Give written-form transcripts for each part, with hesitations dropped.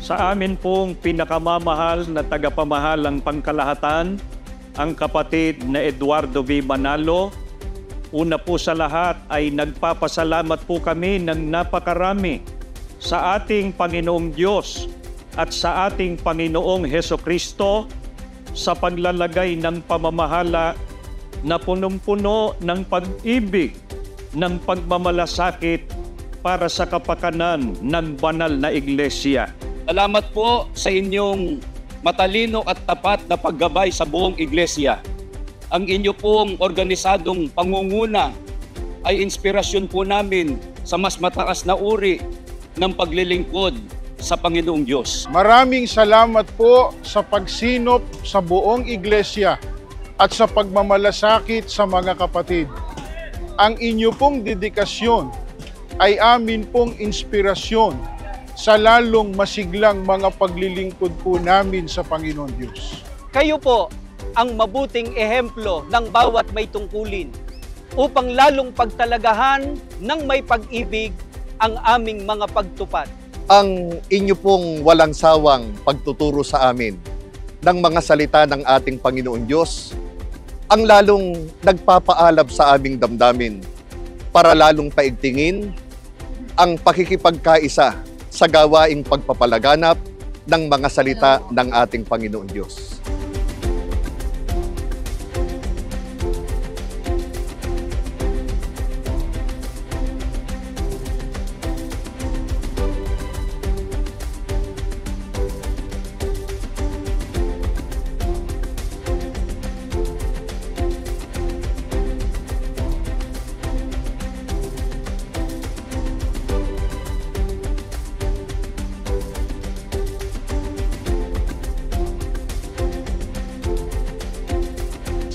Sa amin pong pinakamamahal na tagapamahalang pangkalahatan, ang kapatid na Eduardo V. Manalo, una po sa lahat ay nagpapasalamat po kami ng napakarami sa ating Panginoong Diyos at sa ating Panginoong Hesukristo sa paglalagay ng pamamahala na punong-puno ng pag-ibig, ng pagmamalasakit para sa kapakanan ng banal na iglesia. Salamat po sa inyong matalino at tapat na paggabay sa buong iglesia. Ang inyo pong organisadong pangunguna ay inspirasyon po namin sa mas mataas na uri ng paglilingkod sa Panginoong Diyos. Maraming salamat po sa pagsinop sa buong iglesia at sa pagmamalasakit sa mga kapatid. Ang inyo pong dedikasyon ay amin pong inspirasyon sa lalong masiglang mga paglilingkod po namin sa Panginoon Diyos. Kayo po ang mabuting ehemplo ng bawat may tungkulin upang lalong pagtalagahan ng may pag-ibig ang aming mga pagtupad. Ang inyo pong walang sawang pagtuturo sa amin ng mga salita ng ating Panginoon Diyos ang lalong nagpapaalab sa aming damdamin para lalong paigtingin ang pakikipagkaisa sa gawaing pagpapalaganap ng mga salita ng ating Panginoon Diyos.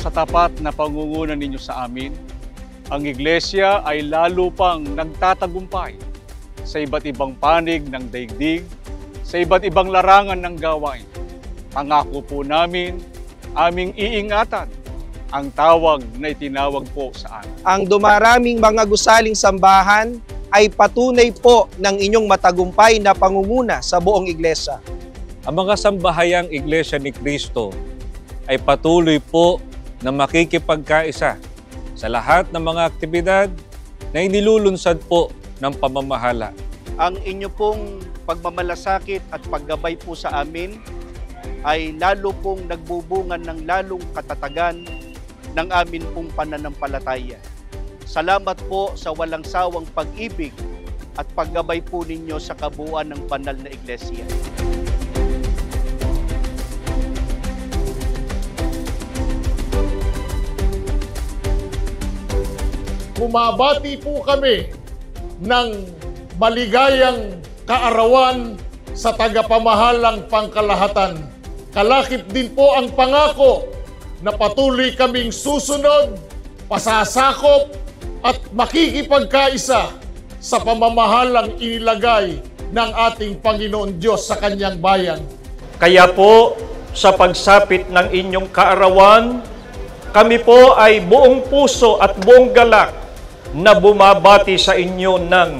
Sa tapat na pangunguna ninyo sa amin, ang iglesia ay lalo pang nagtatagumpay sa iba't ibang panig ng daigdig, sa iba't ibang larangan ng gawain. Pangako po namin, aming iingatan ang tawag na itinawag po sa amin. Ang dumaraming mga gusaling sambahan ay patunay po ng inyong matagumpay na pangunguna sa buong iglesia. Ang mga sambahayang iglesia ni Kristo ay patuloy po na makikipagkaisa sa lahat ng mga aktibidad na inilulunsad po ng pamamahala. Ang inyo pong pagmamalasakit at paggabay po sa amin ay lalo pong nagbubungan ng lalong katatagan ng amin pong pananampalataya. Salamat po sa walang sawang pag-ibig at paggabay po ninyo sa kabuuan ng banal na iglesia. Bumabati po kami ng maligayang kaarawan sa tagapamahalang pangkalahatan. Kalakip din po ang pangako na patuloy kaming susunod, pasasakop at makikipagkaisa sa pamamahalang inilagay ng ating Panginoon Diyos sa kanyang bayan. Kaya po, sa pagsapit ng inyong kaarawan, kami po ay buong puso at buong galak na bumabati sa inyo ng